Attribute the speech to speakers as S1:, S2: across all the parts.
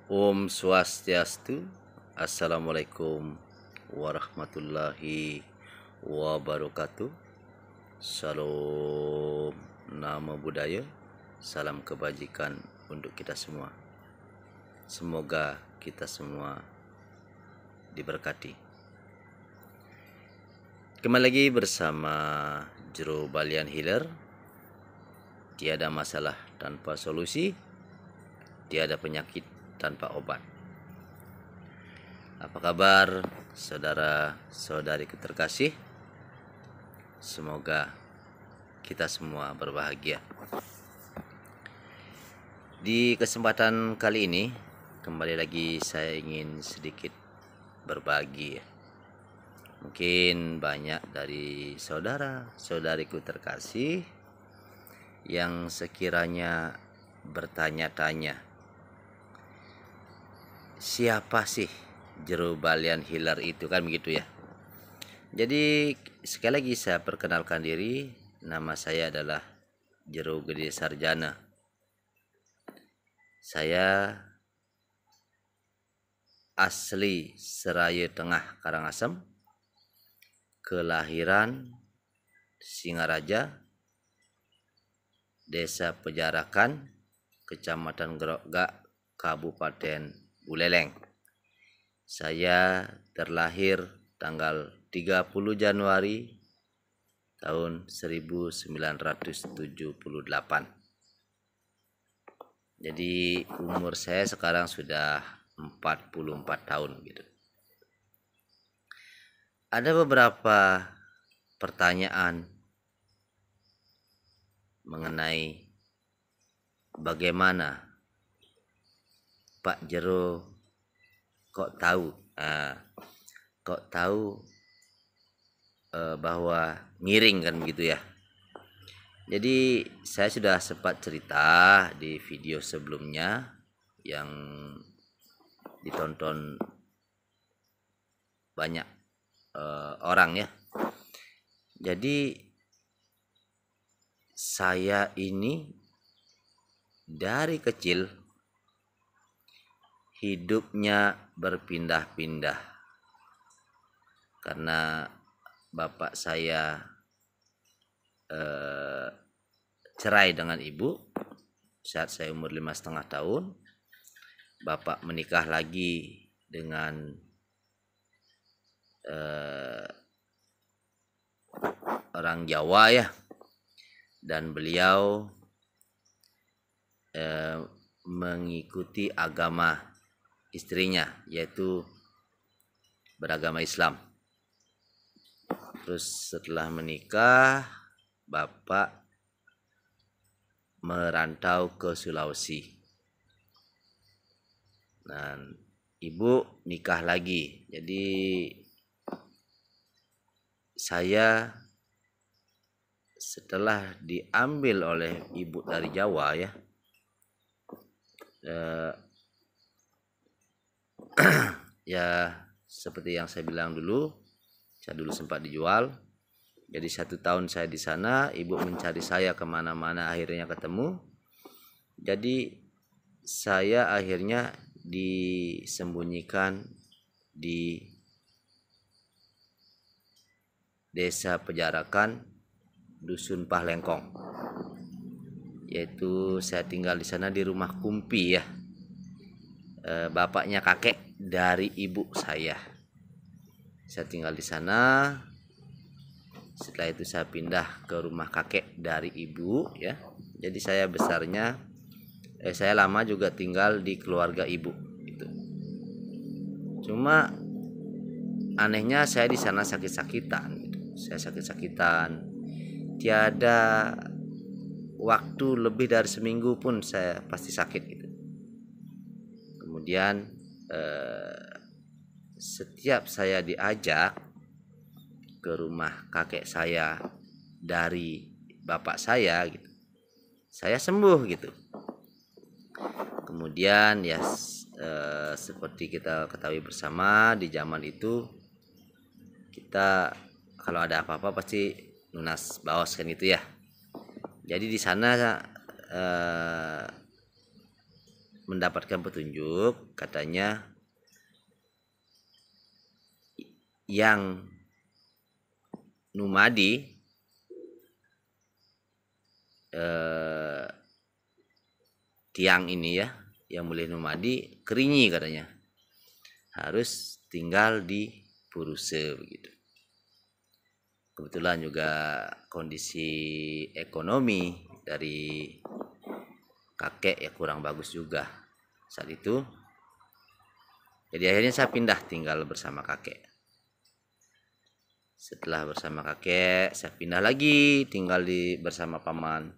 S1: Om Swastiastu. Assalamualaikum warahmatullahi wabarakatuh. Salam nama budaya, salam kebajikan untuk kita semua. Semoga kita semua diberkati. Kembali lagi bersama Jero Balian Healer. Tiada masalah tanpa solusi, tiada penyakit tanpa obat. Apa kabar saudara-saudariku terkasih? Semoga kita semua berbahagia. Di kesempatan kali ini kembali lagi saya ingin sedikit berbagi. Mungkin banyak dari saudara-saudariku terkasih yang sekiranya bertanya-tanya, siapa sih Jero Balian Healer itu, kan begitu ya. Jadi sekali lagi saya perkenalkan diri, nama saya adalah Jero Gede Sarjana. Saya asli Seraya Tengah Karangasem, kelahiran Singaraja, Desa Pejarakan, Kecamatan Grogak, Kabupaten Buleleng. Saya terlahir tanggal 30 Januari tahun 1978. Jadi umur saya sekarang sudah 44 tahun gitu. Ada beberapa pertanyaan mengenai bagaimana Pak Jero kok tahu bahwa miring, kan begitu ya. Jadi saya sudah sempat cerita di video sebelumnya yang ditonton banyak orang ya. Jadi saya ini dari kecil hidupnya berpindah-pindah karena bapak saya cerai dengan ibu saat saya umur 5,5 tahun. Bapak menikah lagi dengan orang Jawa ya, dan beliau mengikuti agama istrinya, yaitu beragama Islam. Terus setelah menikah, bapak merantau ke Sulawesi. Dan ibu nikah lagi. Jadi saya setelah diambil oleh ibu dari Jawa ya, ya seperti yang saya bilang dulu, saya dulu sempat dijual. Jadi 1 tahun saya di sana, ibu mencari saya kemana-mana, akhirnya ketemu. Jadi saya akhirnya disembunyikan di Desa Pejarakan, Dusun Pahlengkong. Yaitu saya tinggal di sana di rumah kumpi ya. Bapaknya kakek dari ibu saya. Saya tinggal di sana. Setelah itu saya pindah ke rumah kakek dari ibu ya. Jadi saya besarnya saya lama juga tinggal di keluarga ibu itu. Cuma anehnya saya di sana sakit-sakitan gitu. Saya sakit-sakitan. Tiada waktu lebih dari seminggu pun saya pasti sakit gitu. Kemudian setiap saya diajak ke rumah kakek saya dari bapak saya gitu, saya sembuh gitu. Kemudian ya seperti kita ketahui bersama, di zaman itu kita kalau ada apa-apa pasti lunas baos kan itu ya. Jadi di sana mendapatkan petunjuk, katanya yang numadi tiang ini ya, yang boleh numadi keringi katanya, harus tinggal di Puruse begitu. Kebetulan juga kondisi ekonomi dari kakek ya kurang bagus juga saat itu. Jadi akhirnya saya pindah tinggal bersama kakek. Setelah bersama kakek, saya pindah lagi tinggal bersama paman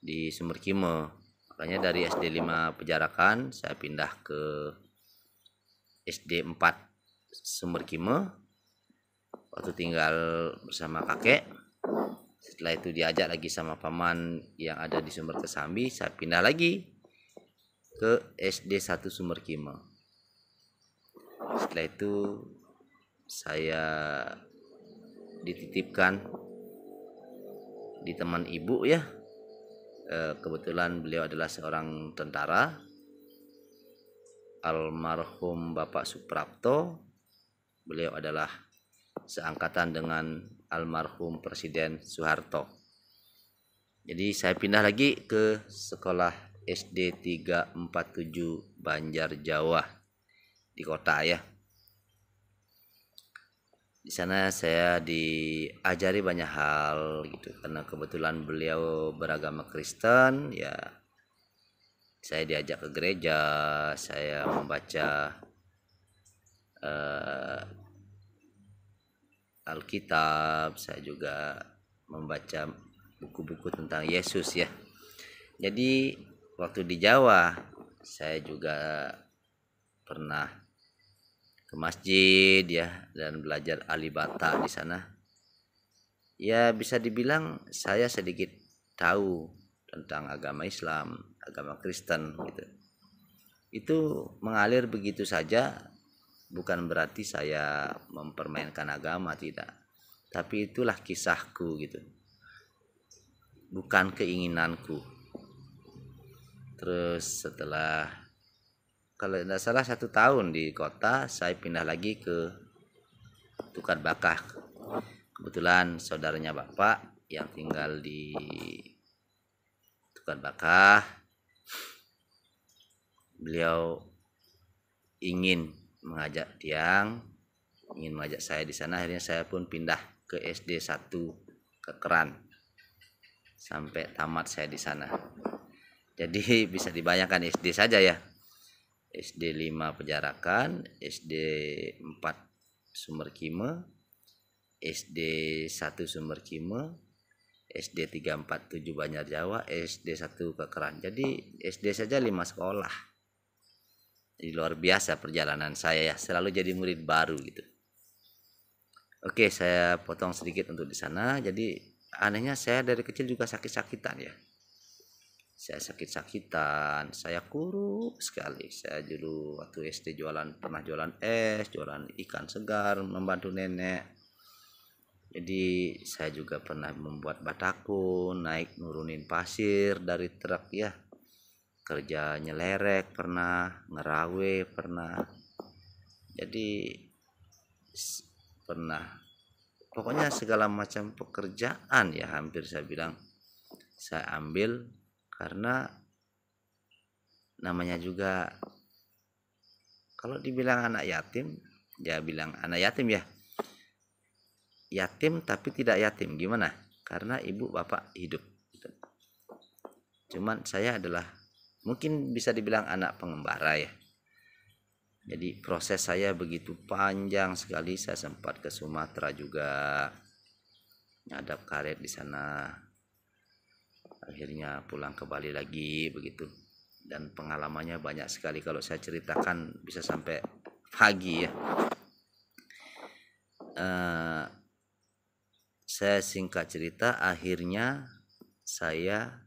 S1: di Sumberkime. Makanya dari SD 5 Pejarakan saya pindah ke SD 4 Sumberkime. Waktu tinggal bersama kakek, setelah itu diajak lagi sama paman yang ada di Sumber Kesambi, saya pindah lagi ke SD 1 Sumberkime. Setelah itu saya dititipkan di teman ibu ya. Kebetulan beliau adalah seorang tentara, almarhum Bapak Suprapto. Beliau adalah seangkatan dengan almarhum Presiden Soeharto. Jadi saya pindah lagi ke sekolah SD 347 Banjar Jawa di kota ya. Di sana saya diajari banyak hal gitu, karena kebetulan beliau beragama Kristen ya. Saya diajak ke gereja, saya membaca Alkitab, saya juga membaca buku-buku tentang Yesus ya. Jadi waktu di Jawa saya juga pernah ke masjid ya, dan belajar alibata di sana. Ya bisa dibilang saya sedikit tahu tentang agama Islam, agama Kristen gitu. Itu mengalir begitu saja, bukan berarti saya mempermainkan agama, tidak. Tapi itulah kisahku gitu. Bukan keinginanku. Terus setelah, kalau tidak salah 1 tahun di kota, saya pindah lagi ke Tukar Bakah. Kebetulan saudaranya bapak yang tinggal di Tukar Bakah, beliau ingin mengajak saya di sana. Akhirnya saya pun pindah ke SD 1 Kekeran sampai tamat saya di sana. Jadi bisa dibayangkan SD saja ya. SD 5 Pejarakan, SD 4 Sumberkime, SD 1 Sumberkime, SD 347 Banjar Jawa, SD 1 Kekeran. Jadi SD saja 5 sekolah. Jadi luar biasa perjalanan saya ya, selalu jadi murid baru gitu. Oke, saya potong sedikit untuk di sana. Jadi anehnya saya dari kecil juga sakit-sakitan ya. Saya sakit-sakitan, saya kurus sekali. Saya dulu waktu SD pernah jualan es, jualan ikan segar, membantu nenek. Jadi saya juga pernah membuat batako, naik nurunin pasir dari truk ya. Kerja nyelerek pernah, ngerawe pernah. Jadi pernah, pokoknya segala macam pekerjaan ya hampir saya bilang saya ambil. Karena namanya juga, kalau dibilang anak yatim, ya bilang anak yatim ya. Yatim tapi tidak yatim, gimana? Karena ibu bapak hidup. Cuman saya adalah mungkin bisa dibilang anak pengembara ya. Jadi proses saya begitu panjang sekali. Saya sempat ke Sumatera juga, ngadap karet di sana. Akhirnya pulang ke Bali lagi begitu, dan pengalamannya banyak sekali. Kalau saya ceritakan bisa sampai pagi ya. Saya singkat cerita, akhirnya saya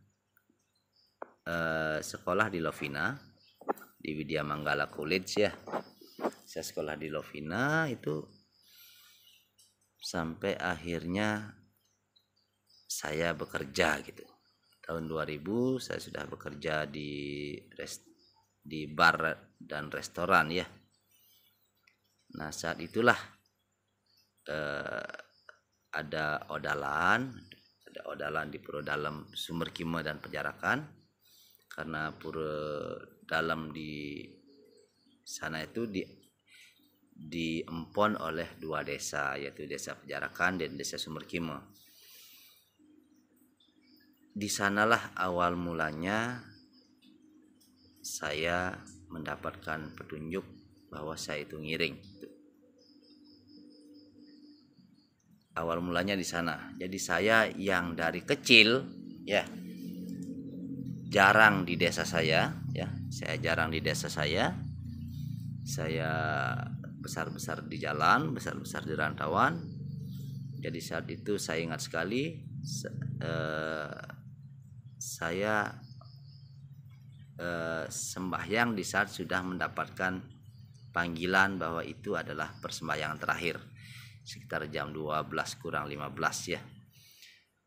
S1: sekolah di Lovina, di Widya Manggala College ya. Saya sekolah di Lovina itu sampai akhirnya saya bekerja gitu. tahun 2000 saya sudah bekerja di bar dan restoran ya. Nah, saat itulah ada odalan di Pura Dalem, Sumber Kime dan Penjarakan, karena Pura Dalem di sana itu diempon oleh 2 desa, yaitu Desa Penjarakan dan Desa Sumber Kime. Di sanalah awal mulanya saya mendapatkan petunjuk bahwa saya itu ngiring. Awal mulanya di sana. Jadi saya yang dari kecil ya jarang di desa saya ya. Saya jarang di desa saya. Saya besar-besar di jalan, besar-besar di rantauan. Jadi saat itu saya ingat sekali saya sembahyang di saat sudah mendapatkan panggilan bahwa itu adalah persembahyangan terakhir, sekitar jam 12 kurang 15 ya.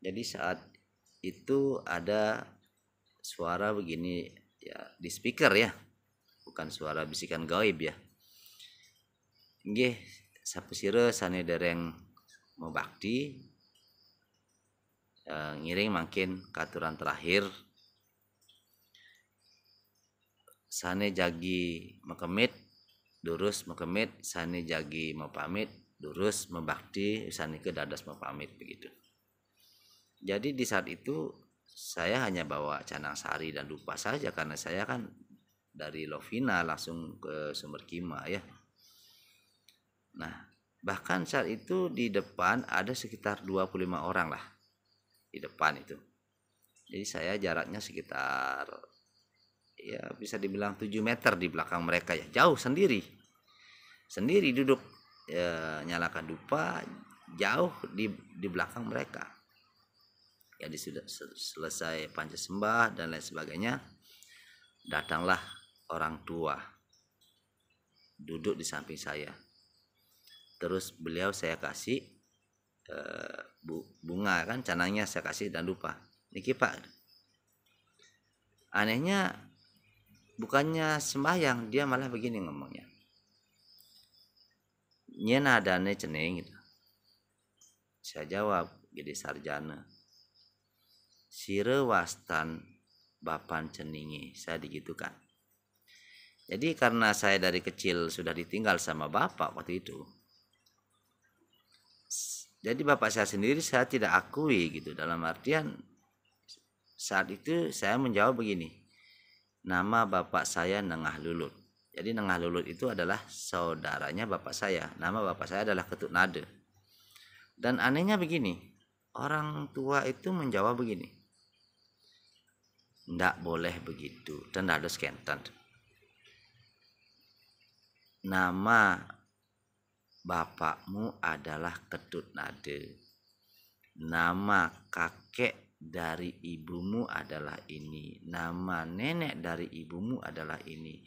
S1: Jadi saat itu ada suara begini ya, di speaker ya, bukan suara bisikan gaib ya. Nggih, sapesire sane dereng mau bakti ngiring makin katuran terakhir sane jagi makemit durus makemit, sane jagi mau pamit durus membakti, sane ke dadas mau pamit begitu. Jadi di saat itu saya hanya bawa canang sari dan dupa saja, karena saya kan dari Lovina langsung ke Sumber Kime ya. Nah, bahkan saat itu di depan ada sekitar 25 orang lah di depan itu. Jadi saya jaraknya sekitar ya bisa dibilang 7 meter di belakang mereka ya, jauh sendiri duduk ya, nyalakan dupa jauh di belakang mereka. Jadi sudah selesai panca sembah dan lain sebagainya, datanglah orang tua duduk di samping saya. Terus beliau saya kasih bunga, kan canangnya saya kasih dan dupa. Niki Pak, anehnya bukannya sembahyang, dia malah begini ngomongnya, nyena adane ceneng gitu. Saya jawab, gede sarjana sire wastan bapan ceningi, saya digitukan. Jadi karena saya dari kecil sudah ditinggal sama bapak waktu itu, jadi bapak saya sendiri saya tidak akui gitu. Dalam artian saat itu saya menjawab begini, nama bapak saya Nengah Lulut. Jadi Nengah Lulut itu adalah saudaranya bapak saya. Nama bapak saya adalah Ketut Nade. Dan anehnya begini, orang tua itu menjawab begini, ndak boleh begitu, dan ada skentan. Nama bapakmu adalah Ketut Nade. Nama kakek dari ibumu adalah ini. Nama nenek dari ibumu adalah ini.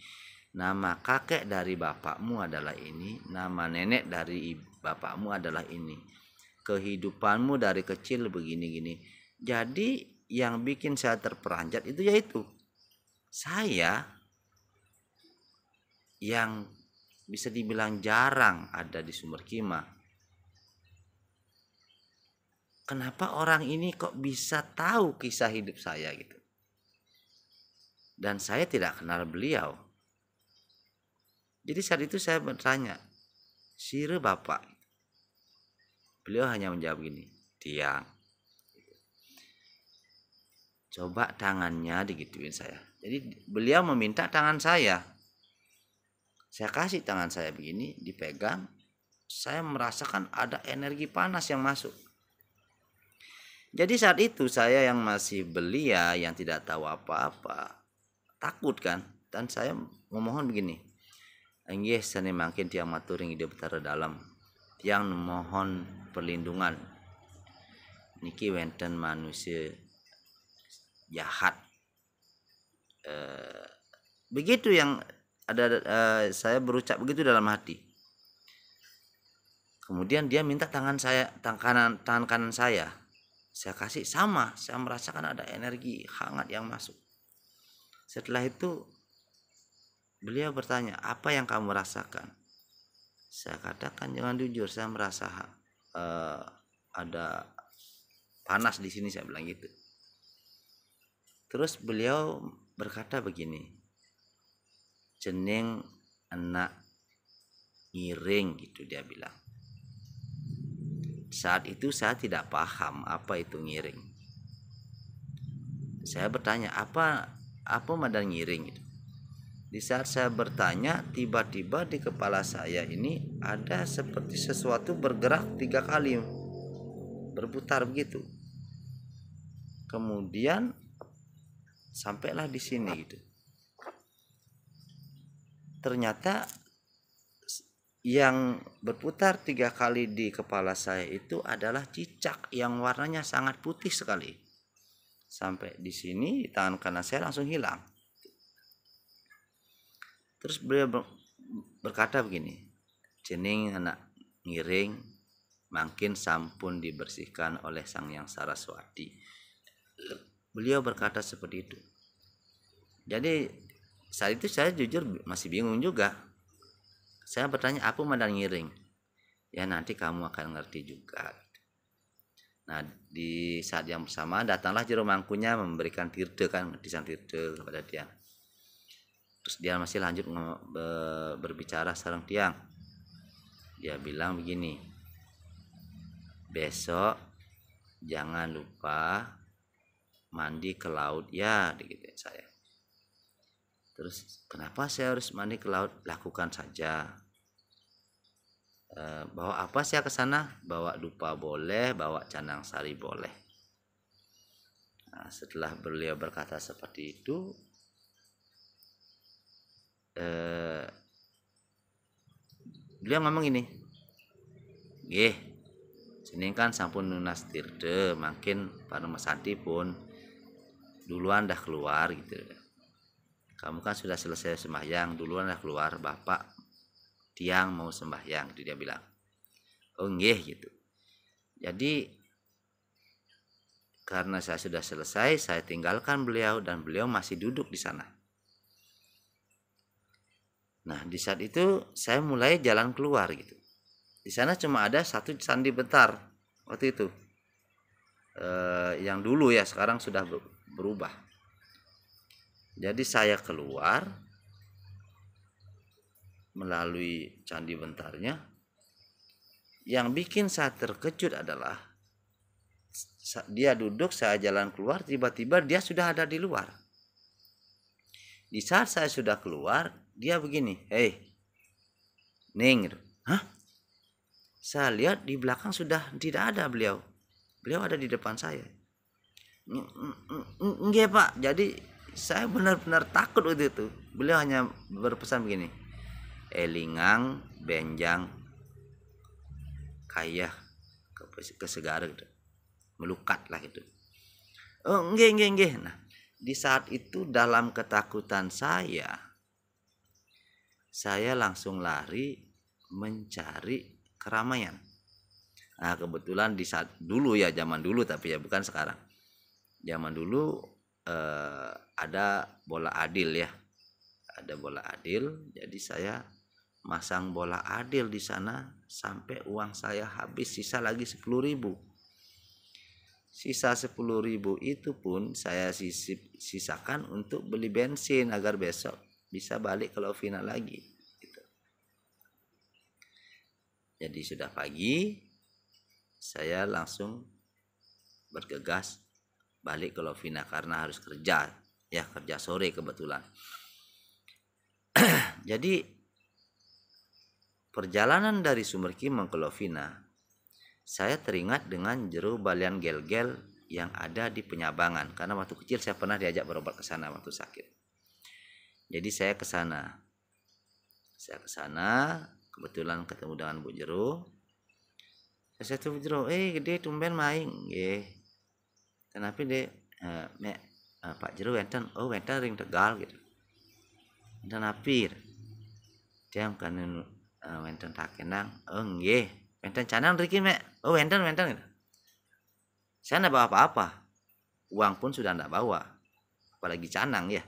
S1: Nama kakek dari bapakmu adalah ini. Nama nenek dari bapakmu adalah ini. Kehidupanmu dari kecil begini-gini. Jadi yang bikin saya terperanjat itu yaitu saya yang bisa dibilang jarang ada di Sumber Kime. Kenapa orang ini kok bisa tahu kisah hidup saya gitu? Dan saya tidak kenal beliau. Jadi saat itu saya bertanya, sire bapak? Beliau hanya menjawab gini, tiang. Coba tangannya digituin saya. Jadi beliau meminta tangan saya. Saya kasih tangan saya begini, dipegang. Saya merasakan ada energi panas yang masuk. Jadi saat itu saya yang masih belia, yang tidak tahu apa-apa, takut kan. Dan saya memohon begini, nggih sane mangkin tiang maturing ide betara dalam, tiang mohon perlindungan. Niki wenten manusia jahat. Begitu yang ada, saya berucap begitu dalam hati. Kemudian dia minta tangan kanan saya. Saya kasih sama, saya merasakan ada energi hangat yang masuk. Setelah itu beliau bertanya, apa yang kamu rasakan? Saya katakan jangan jujur, saya merasa ada panas di sini, saya bilang gitu. Terus beliau berkata begini, jeneng anak ngiring gitu dia bilang. Saat itu saya tidak paham apa itu ngiring. Saya bertanya apa madan ngiring gitu. Di saat saya bertanya, tiba-tiba di kepala saya ini ada seperti sesuatu bergerak 3 kali, berputar begitu. Kemudian sampailah di sini gitu. Ternyata yang berputar 3 kali di kepala saya itu adalah cicak yang warnanya sangat putih sekali. Sampai di sini di tangan kanan saya langsung hilang. Terus beliau berkata begini, jeneng anak ngiring makin sampun dibersihkan oleh Sang Hyang Saraswati. Beliau berkata seperti itu. Jadi saat itu saya jujur masih bingung juga. Saya bertanya apa madan ngiring? Ya nanti kamu akan ngerti juga. Nah di saat yang bersama datanglah jero mangkunya memberikan tirde kan, desain tirde kepada dia. Terus dia masih lanjut berbicara sareng tiang. Dia bilang begini, besok jangan lupa mandi ke laut ya, digituin saya. Terus kenapa saya harus mandi ke laut? Lakukan saja. Bawa apa saya ke sana? Bawa dupa boleh, bawa canang sari boleh. Nah, setelah beliau berkata seperti itu, beliau ngomong ini, nggih, jeneng kan sampun nunas tirde, makin Parmesanti pun duluan dah keluar gitu. Kamu kan sudah selesai sembahyang, duluan dah keluar, bapak tiang mau sembahyang, gitu dia bilang. Oh nggih gitu. Jadi karena saya sudah selesai, saya tinggalkan beliau dan beliau masih duduk di sana. Nah di saat itu saya mulai jalan keluar gitu. Di sana cuma ada satu candi bentar waktu itu, yang dulu ya, sekarang sudah berubah. Jadi saya keluar melalui candi bentarnya. Yang bikin saya terkejut adalah dia duduk, saya jalan keluar, tiba-tiba dia sudah ada di luar. Di saat saya sudah keluar, dia begini, hei Ning, hah? Saya lihat di belakang sudah tidak ada beliau. Beliau ada di depan saya. Nggih Pak, jadi saya benar-benar takut waktu itu. Beliau hanya berpesan begini, elingang benjang kaya ke segara gitu, melukat lah itu. Oh nggih. Nah di saat itu dalam ketakutan saya langsung lari mencari keramaian. Nah kebetulan di saat dulu ya, zaman dulu tapi ya bukan sekarang. Zaman dulu ada bola adil ya, ada bola adil. Jadi saya masang bola adil di sana sampai uang saya habis, sisa lagi 10.000. Sisa 10.000 itu pun saya sisakan untuk beli bensin agar besok bisa balik ke Lovina lagi gitu. Jadi sudah pagi, saya langsung bergegas balik ke Lovina karena harus kerja ya, kerja sore kebetulan. Jadi perjalanan dari Sumber Kimeng ke Lovina, saya teringat dengan jero balian gel-gel yang ada di Penyabangan, karena waktu kecil saya pernah diajak berobat ke sana waktu sakit. Jadi saya ke sana. Kebetulan ketemu dengan Bu Jero. Saya tuh Bu Jero, gede tumben main, nggih. Kenapa deh, Pak Jero wenten, oh wenten ring Tegal gitu. Dan apir, dia kan wenten Takenang, oh nggih. Wenten canang riki mek, oh wenten gitu. Saya enggak bawa apa-apa. Uang pun sudah enggak bawa. Apalagi canang ya.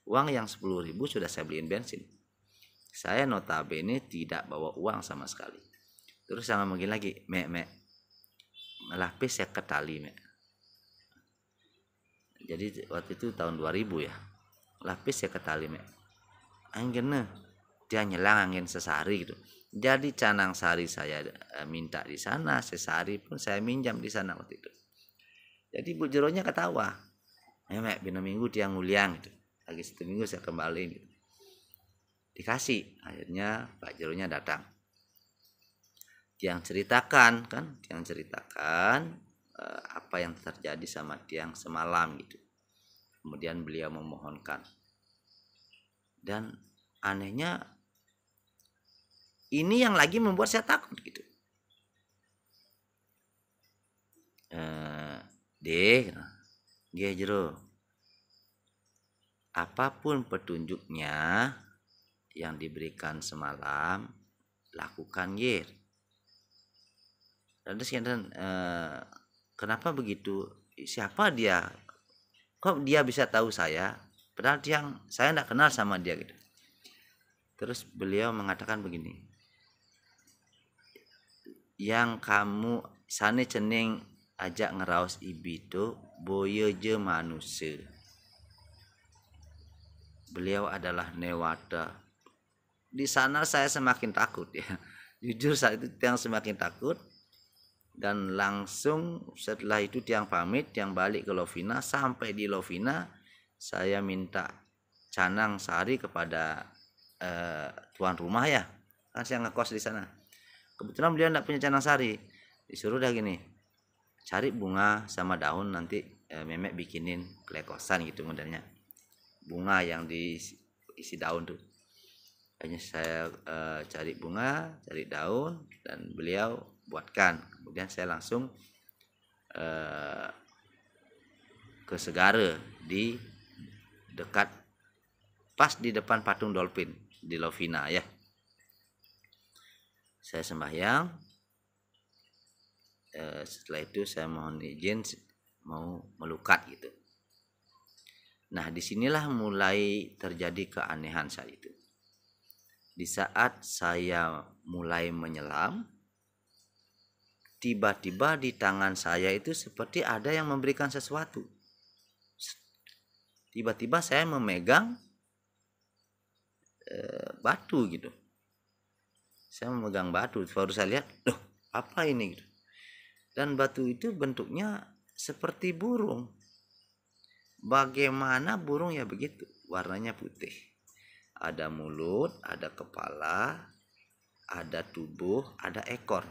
S1: Uang yang 10.000 sudah saya beliin bensin. Saya notabene tidak bawa uang sama sekali. Terus saya ngomongin lagi, mek, lapis saya ke tali, mek. Jadi waktu itu tahun 2000 ya. Lapis saya ke tali, mek. Angin dia nyelang angin sesari gitu. Jadi canang sari saya minta di sana, sesari pun saya minjam di sana waktu itu. Jadi Bu Jeronya ketawa. Mek, bina minggu dia nguliang gitu. Lagi 1 minggu saya kembali gitu. Dikasih. Akhirnya Pak Jeronya datang. Tiang ceritakan apa yang terjadi sama Tiang semalam gitu. Kemudian beliau memohonkan. Dan anehnya ini yang lagi membuat saya takut gitu. Deh, Jero, apapun petunjuknya yang diberikan semalam, lakukan Gir. Dan kenapa begitu? Siapa dia? Kok dia bisa tahu saya? Padahal saya tidak kenal sama dia gitu. Terus beliau mengatakan begini, yang kamu sane ceneng ajak ngeraos ibito boyo je manusia. Beliau adalah Newata. Di sana saya semakin takut ya. Jujur saat itu Tiang semakin takut. Dan langsung setelah itu Tiang pamit, Tiang balik ke Lovina. Sampai di Lovina saya minta canang sari kepada tuan rumah ya. Kan saya ngekos di sana. Kebetulan beliau tidak punya canang sari. Disuruh dah gini, cari bunga sama daun, nanti Memek bikinin klekosan gitu modelnya. Bunga yang diisi daun tuh. Hanya saya cari bunga, cari daun, dan beliau buatkan. Kemudian saya langsung ke Segara di dekat, pas di depan patung dolphin di Lovina ya. Saya sembahyang. Setelah itu saya mohon izin mau melukat gitu. Nah disinilah mulai terjadi keanehan saat itu. Di saat saya mulai menyelam, tiba-tiba di tangan saya itu seperti ada yang memberikan sesuatu. Tiba-tiba saya memegang batu gitu. Saya memegang batu, baru saya lihat, loh apa ini gitu. Dan batu itu bentuknya seperti burung. Bagaimana burung ya begitu, warnanya putih. Ada mulut, ada kepala, ada tubuh, ada ekor.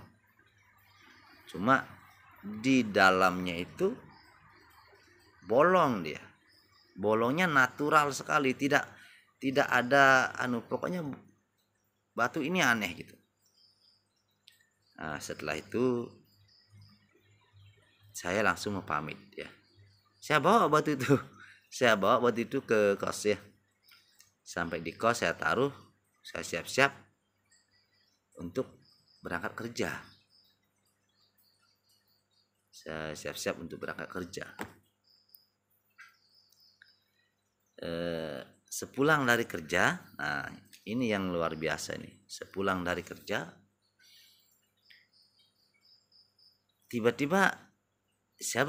S1: Cuma di dalamnya itu bolong dia. Bolongnya natural sekali, tidak ada pokoknya batu ini aneh gitu. Nah, setelah itu saya langsung mau pamit ya. Saya bawa batu itu ke kos ya. Sampai di kos saya taruh, saya siap-siap untuk berangkat kerja. Sepulang dari kerja, nah ini yang luar biasa nih. Sepulang dari kerja, tiba-tiba saya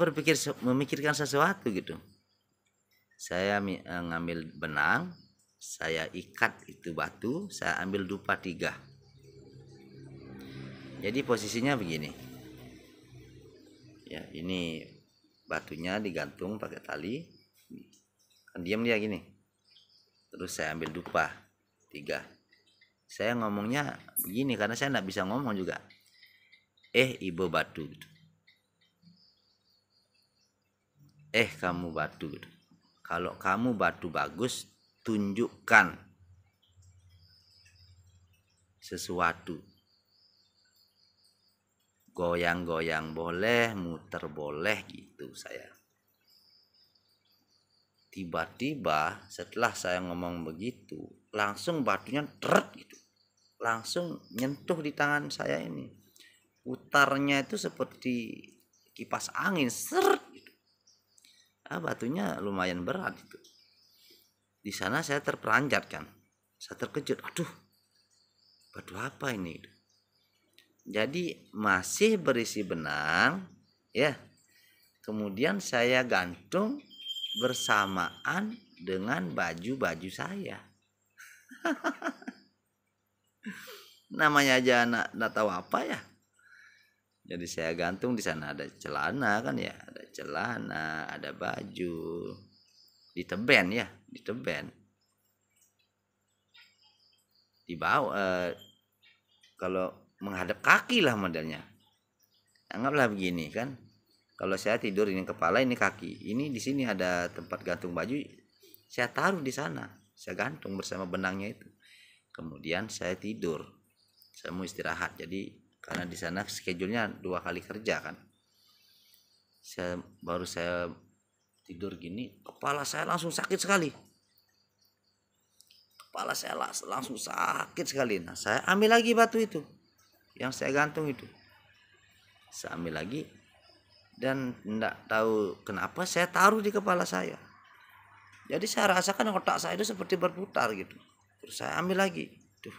S1: memikirkan sesuatu gitu. Saya ngambil benang, saya ikat itu batu, saya ambil dupa 3. Jadi posisinya begini. Ya, ini batunya digantung pakai tali. Kan diam dia gini. Terus saya ambil dupa 3. Saya ngomongnya begini karena saya enggak bisa ngomong juga. Ibu batu gitu. Kamu batu gitu. Kalau kamu batu bagus, tunjukkan sesuatu. Goyang-goyang boleh, muter boleh gitu saya. Tiba-tiba setelah saya ngomong begitu, langsung batunya deret gitu. Langsung nyentuh di tangan saya ini. Putarnya itu seperti kipas angin seret gitu. Batunya lumayan berat itu. Di sana saya terperanjat kan, saya terkejut, aduh batu apa ini. Jadi masih berisi benang ya, kemudian saya gantung bersamaan dengan baju-baju saya. Namanya aja anak tahu apa ya. Jadi saya gantung, di sana ada celana kan ya, ada celana, ada baju, diteben ya, diteben. Di bawah kalau menghadap kaki lah modelnya. Anggaplah begini kan. Kalau saya tidur ini kepala, ini kaki. Ini di sini ada tempat gantung baju. Saya taruh di sana. Saya gantung bersama benangnya itu. Kemudian saya tidur. Saya mau istirahat. Jadi karena di sana schedule-nya 2 kali kerja kan. Baru saya tidur gini, kepala saya langsung sakit sekali. Kepala saya langsung sakit sekali. Nah, saya ambil lagi batu itu yang saya gantung itu. Saya ambil lagi dan tidak tahu kenapa saya taruh di kepala saya. Jadi saya rasakan otak saya itu seperti berputar gitu. Terus saya ambil lagi. Duh,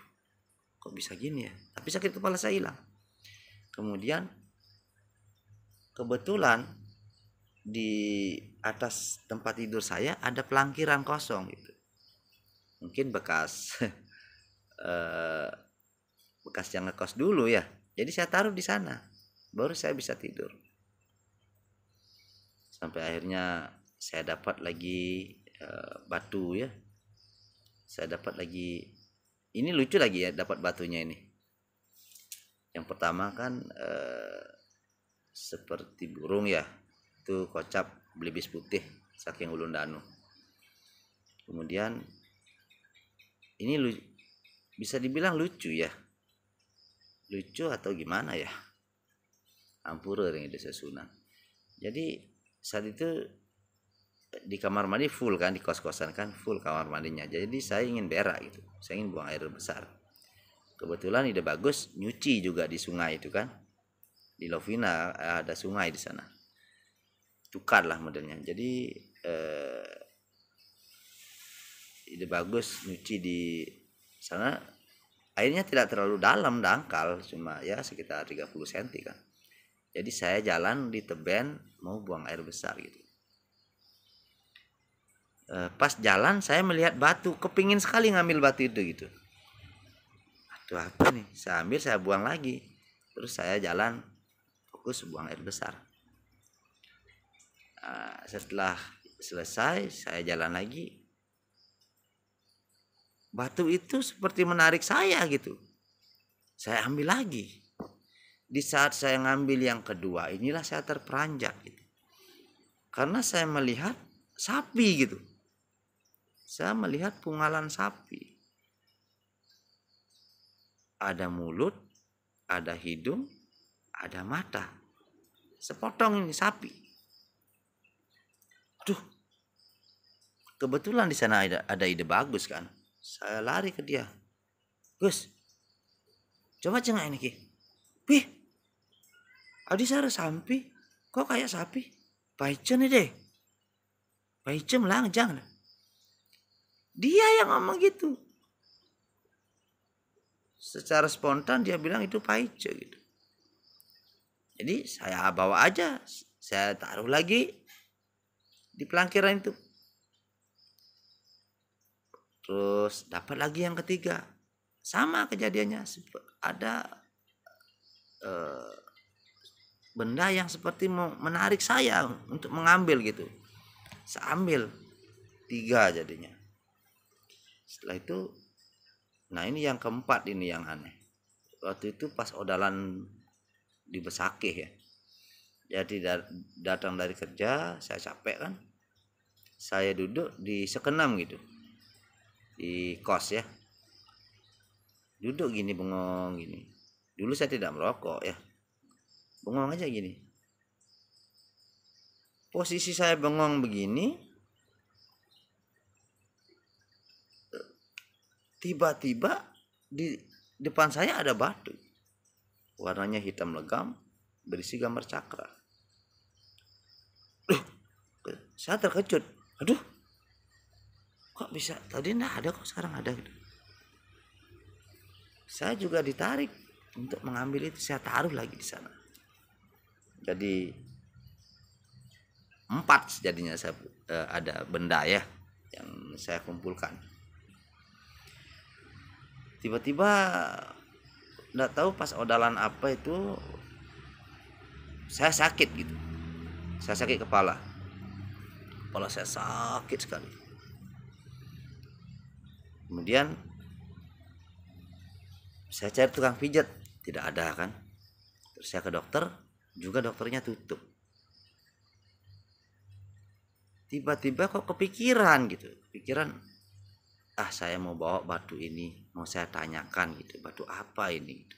S1: kok bisa gini ya? Tapi sakit kepala saya hilang. Kemudian kebetulan di atas tempat tidur saya ada pelangkiran kosong gitu. Mungkin bekas bekas yang ngekos dulu ya. Jadi saya taruh di sana. Baru saya bisa tidur. Sampai akhirnya saya dapat lagi batu ya. Saya dapat lagi, ini lucu lagi ya dapat batunya ini. Yang pertama kan seperti burung ya, itu kocap belibis putih saking ulun danu. Kemudian ini bisa dibilang lucu ya, lucu atau gimana ya, ampura dengan desa Sunan. Jadi saat itu di kamar mandi full kan, di kos-kosan kan full kamar mandinya. Jadi saya ingin berak gitu, saya ingin buang air besar. Kebetulan ide bagus nyuci juga di sungai itu kan, di Lovina ada sungai di sana, tukar lah modelnya. Jadi ide bagus nyuci di sana, airnya tidak terlalu dalam, dangkal, cuma ya sekitar 30 cm kan. Jadi saya jalan di teben mau buang air besar gitu. Pas jalan saya melihat batu, kepingin sekali ngambil batu itu gitu. Aduh apa nih, saya ambil, saya buang lagi. Terus saya jalan fokus buang air besar. Setelah selesai saya jalan lagi, batu itu seperti menarik saya gitu. Saya ambil lagi. Di saat saya ngambil yang kedua, inilah saya terperanjat gitu. Karena saya melihat sapi gitu. Saya melihat pungalan sapi. Ada mulut, ada hidung, ada mata. Sepotong ini sapi. Duh. Kebetulan di sana ada ide bagus kan. Saya lari ke dia. Gus, coba cengak ini ki. Wih, adi saya sampi. Kok kayak sapi? Paicen nih deh. Paicen lah, jangan. Dia yang ngomong gitu. Secara spontan dia bilang itu paice gitu. Jadi saya bawa aja, saya taruh lagi di pelangkiran itu. Terus dapat lagi yang ketiga, sama kejadiannya, ada benda yang seperti mau menarik saya untuk mengambil gitu. Saya ambil 3 jadinya. Setelah itu, nah ini yang keempat, ini yang aneh. Waktu itu pas odalan di Besakih ya. Jadi datang dari kerja, saya capek kan. Saya duduk di sekenam gitu. Di kos ya. Duduk gini, bengong gini. Dulu saya tidak merokok ya. Bengong aja gini. Posisi saya bengong begini, tiba-tiba di depan saya ada batu. Warnanya hitam legam, berisi gambar cakra. Saya terkejut. Aduh, kok bisa? Tadi enggak ada kok, sekarang ada gitu. Saya juga ditarik untuk mengambil itu, saya taruh lagi di sana. Jadi 4 jadinya saya ada benda ya yang saya kumpulkan. Tiba-tiba nggak tahu pas odalan apa itu saya sakit gitu. Saya sakit kepala saya sakit sekali. Kemudian saya cari tukang pijat, tidak ada kan. Terus saya ke dokter, juga dokternya tutup. Tiba-tiba kok kepikiran gitu, saya mau bawa batu ini, mau saya tanyakan gitu, batu apa ini gitu.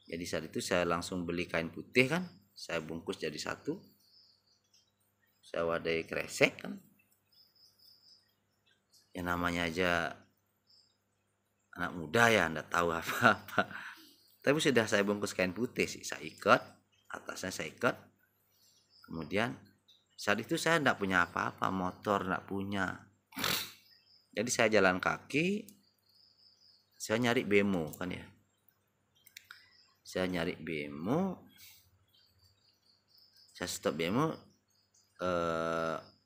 S1: Jadi saat itu saya langsung beli kain putih kan, saya bungkus jadi satu, saya wadai kresek kan, ya namanya aja anak muda ya, anda tahu apa-apa. Tapi sudah saya bungkus kain putih sih, saya ikat, atasnya saya ikat. Kemudian saat itu saya tidak punya apa-apa, motor tidak punya. Jadi saya jalan kaki, saya nyari bemo kan ya. Saya nyari bemo, saya stop bemo,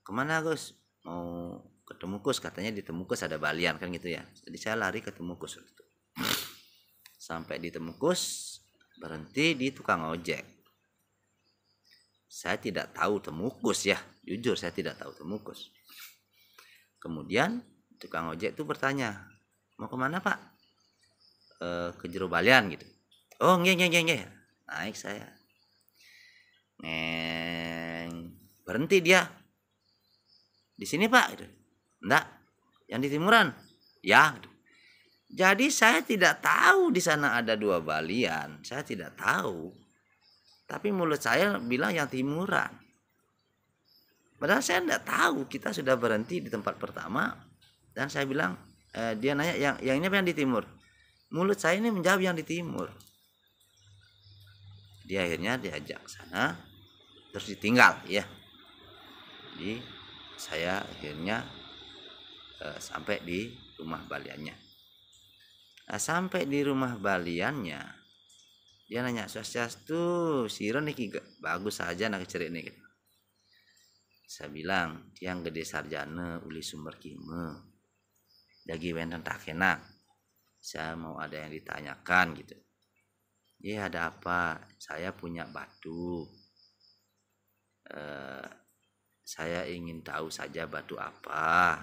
S1: kemana Gus? Mau ke Temukus, katanya di Temukus ada balian kan gitu ya. Jadi saya lari ke Temukus gitu. Sampai di Temukus, berhenti di tukang ojek. Saya tidak tahu Temukus ya, jujur saya tidak tahu Temukus. Kemudian tukang ojek itu bertanya, mau kemana Pak? Ke Jero Balian gitu. Oh nge. Naik saya. Berhenti dia. Di sini Pak gitu. Enggak, yang di timuran. Ya gitu. Jadi saya tidak tahu di sana ada 2 balian, saya tidak tahu. Tapi mulut saya bilang yang timuran. Padahal saya tidak tahu, kita sudah berhenti di tempat pertama dan saya bilang, dia nanya yang ini apa yang di timur. Mulut saya ini menjawab yang di timur. Dia akhirnya diajak sana, terus ditinggal ya. Jadi saya akhirnya sampai di rumah baliannya. Nah, sampai di rumah baliannya, dia nanya, "Swastiastu, siron niki bagus saja nak cerik nih." Saya bilang, "Yang gede sarjana uli sumber kime. Dagi wenten tak enak. Saya mau ada yang ditanyakan gitu." "Ya ada apa? Saya punya batu. Saya ingin tahu saja batu apa.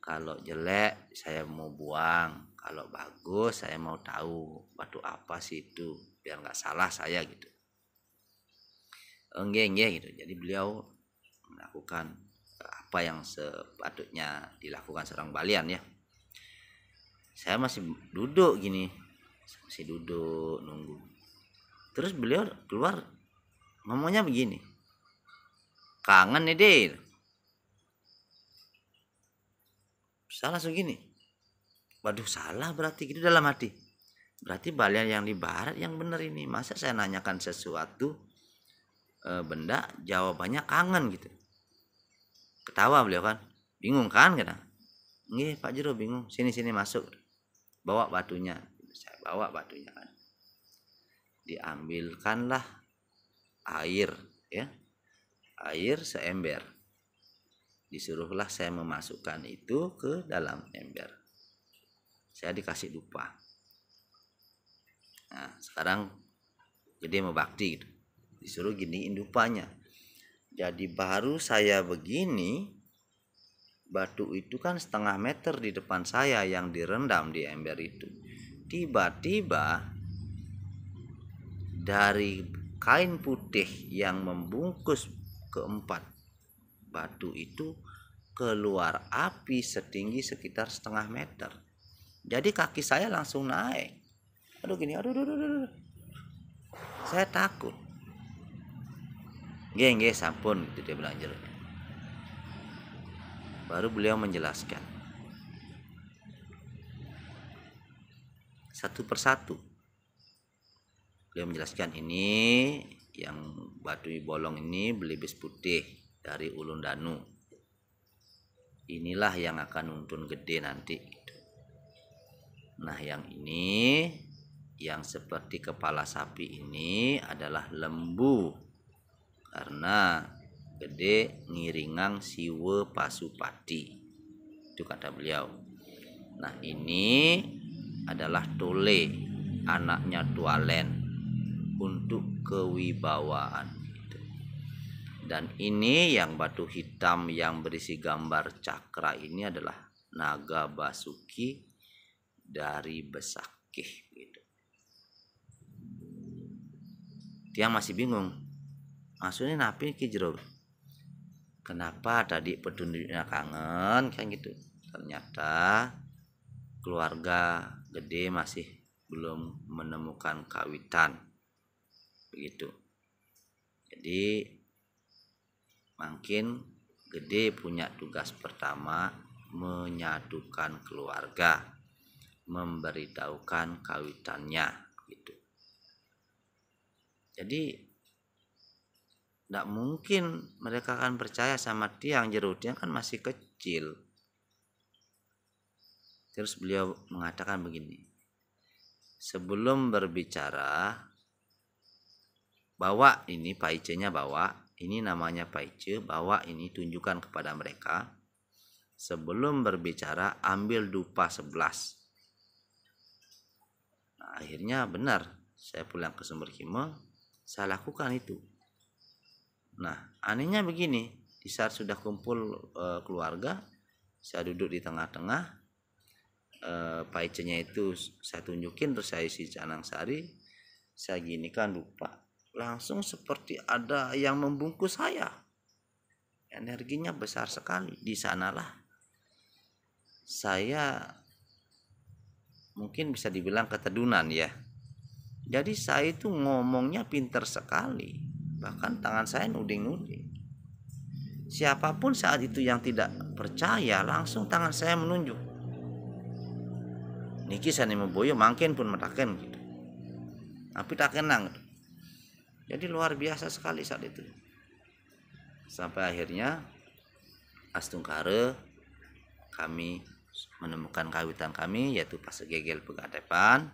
S1: Kalau jelek saya mau buang. Kalau bagus saya mau tahu batu apa sih itu, biar nggak salah saya gitu." Enggak gitu. Jadi beliau melakukan apa yang sepatutnya dilakukan seorang balian ya. Saya masih duduk gini, masih duduk nunggu. Terus beliau keluar ngomongnya begini, "Kangen nih deh." Saya langsung gini, waduh salah berarti gitu dalam hati. Berarti balian yang di barat yang benar ini. Masa saya nanyakan sesuatu benda jawabannya kangen gitu. Ketawa beliau kan, bingung kan kata. "Nggih Pak Jero bingung, sini masuk. Bawa batunya." Saya bawa batunya kan. Diambilkanlah air ya. Air seember. Disuruhlah saya memasukkan itu ke dalam ember. Saya dikasih dupa. Nah, sekarang jadi mau bakti gitu. Disuruh giniin dupanya. Jadi baru saya begini, batu itu kan 1/2 meter di depan saya yang direndam di ember itu. Tiba-tiba dari kain putih yang membungkus keempat batu itu keluar api setinggi sekitar 1/2 meter. Jadi kaki saya langsung naik. Aduh. Saya takut. Nggih sampun gitu dia bilang Jero. Baru beliau menjelaskan satu persatu. Beliau menjelaskan, ini yang batu bolong ini belibis putih dari Ulun Danu. Inilah yang akan nuntun gede nanti. Nah, yang ini, yang seperti kepala sapi ini adalah lembu, karena gede ngiringang siwe pasupati, itu kata beliau. Nah, ini adalah tole, anaknya tualen, untuk kewibawaan. Dan ini yang batu hitam yang berisi gambar cakra ini adalah naga basuki dari Besakih gitu. Dia masih bingung, maksudnya napi ki jero, kenapa tadi petunjuknya kangen kan gitu. Ternyata keluarga gede masih belum menemukan kawitan begitu. Jadi mungkin gede punya tugas pertama menyatukan keluarga, memberitahukan kawitannya gitu. Jadi tidak mungkin mereka akan percaya sama tiang, jerutnya kan masih kecil. Terus beliau mengatakan begini, sebelum berbicara, bawa ini paicenya, bawa ini namanya paice, bawa ini tunjukkan kepada mereka. Sebelum berbicara ambil dupa 11. Nah, akhirnya benar, saya pulang ke Sumber Kimo, saya lakukan itu. Nah, anehnya begini, di saat sudah kumpul keluarga, saya duduk di tengah-tengah, paicenya itu saya tunjukin, terus saya isi canang sari, saya ginikan dupa. Langsung seperti ada yang membungkus saya. Energinya besar sekali. Di sanalah saya mungkin bisa dibilang ketedunan ya. Jadi saya itu ngomongnya pintar sekali. Bahkan tangan saya nuding-nuding. Siapapun saat itu yang tidak percaya, langsung tangan saya menunjuk. Niki saya memboyo mangkin pun metaken gitu. Tapi tak kenang gitu. Jadi luar biasa sekali saat itu. Sampai akhirnya Astungkare kami menemukan kawitan kami, yaitu Pasegegel Pegadepan.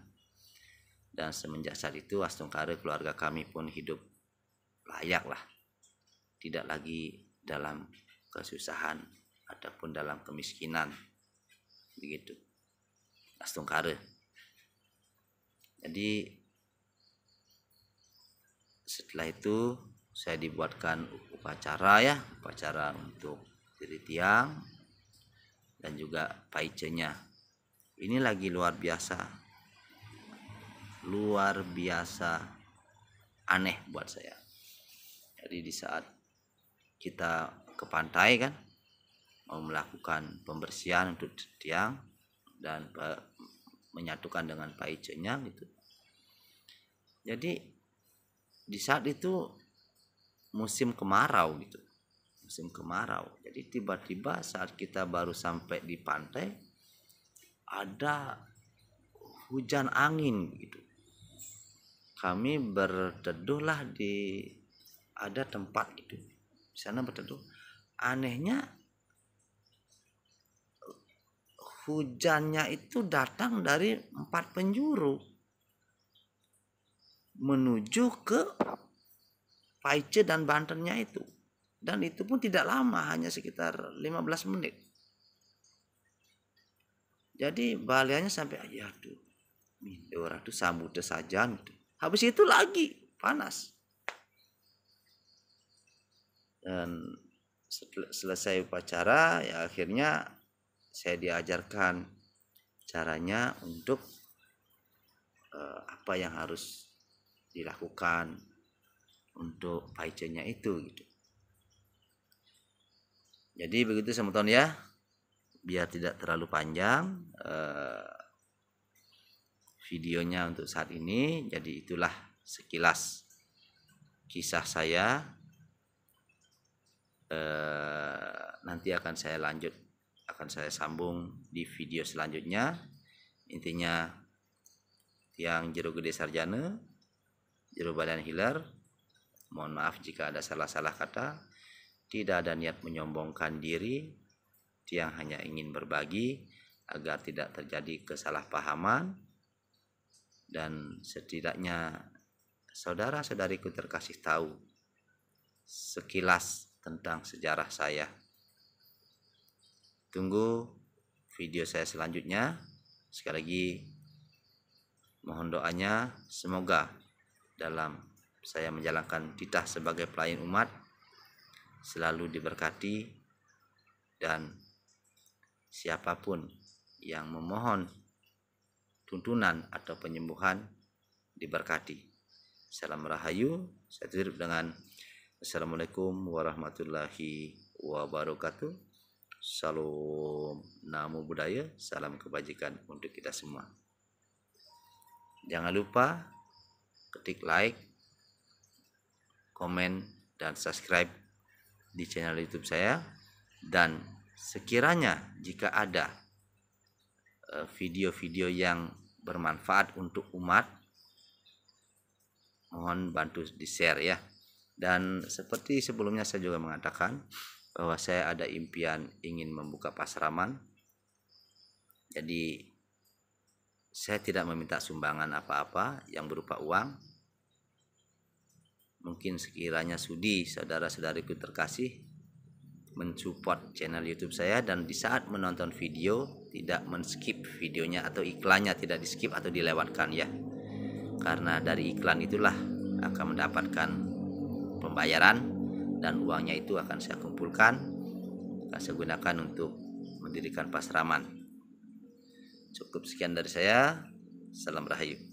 S1: Dan semenjak saat itu Astungkare keluarga kami pun hidup layak lah. Tidak lagi dalam kesusahan ataupun dalam kemiskinan. Begitu. Astungkare. Jadi setelah itu saya dibuatkan upacara untuk diri tiang dan juga paicenya. Ini lagi luar biasa aneh buat saya. Jadi di saat kita ke pantai kan, mau melakukan pembersihan untuk tiang dan menyatukan dengan paicenya gitu. Jadi di saat itu musim kemarau gitu, jadi tiba-tiba saat kita baru sampai di pantai ada hujan angin gitu. Kami berteduhlah di ada tempat gitu, di sana berteduh. Anehnya hujannya itu datang dari 4 penjuru menuju ke Paice dan Bantennya itu. Dan itu pun tidak lama, hanya sekitar 15 menit. Jadi baliannya sampai aduh, orang tuh sambut saja gitu. Habis itu lagi panas. Dan selesai upacara ya akhirnya saya diajarkan caranya untuk apa yang harus dilakukan untuk paicenya itu gitu. Jadi begitu semeton ya, biar tidak terlalu panjang videonya untuk saat ini. Jadi itulah sekilas kisah saya. Nanti akan saya sambung di video selanjutnya. Intinya yang jero gede sarjana, jero badan hilar, mohon maaf jika ada salah-salah kata. tidak ada niat menyombongkan diri, yang hanya ingin berbagi agar tidak terjadi kesalahpahaman, dan setidaknya saudara-saudariku terkasih tahu sekilas tentang sejarah saya. Tunggu video saya selanjutnya. Sekali lagi mohon doanya, semoga dalam saya menjalankan titah sebagai pelayan umat selalu diberkati, dan siapapun yang memohon tuntunan atau penyembuhan diberkati. Salam Rahayu. Saya tutup dengan Assalamualaikum warahmatullahi wabarakatuh. Salam namo buddhaya, salam kebajikan untuk kita semua. Jangan lupa ketik like, komen, dan subscribe di channel YouTube saya. Dan sekiranya jika ada video-video yang bermanfaat untuk umat, mohon bantu di-share ya. Dan seperti sebelumnya saya juga mengatakan bahwa saya ada impian ingin membuka pasraman. Jadi saya tidak meminta sumbangan apa-apa yang berupa uang. Mungkin sekiranya sudi saudara-saudariku terkasih mensupport channel YouTube saya, dan di saat menonton video tidak men-skip videonya atau iklannya tidak di-skip atau dilewatkan ya. Karena dari iklan itulah akan mendapatkan pembayaran, dan uangnya itu akan saya kumpulkan, akan saya gunakan untuk mendirikan pasraman. Cukup sekian dari saya. Salam Rahayu.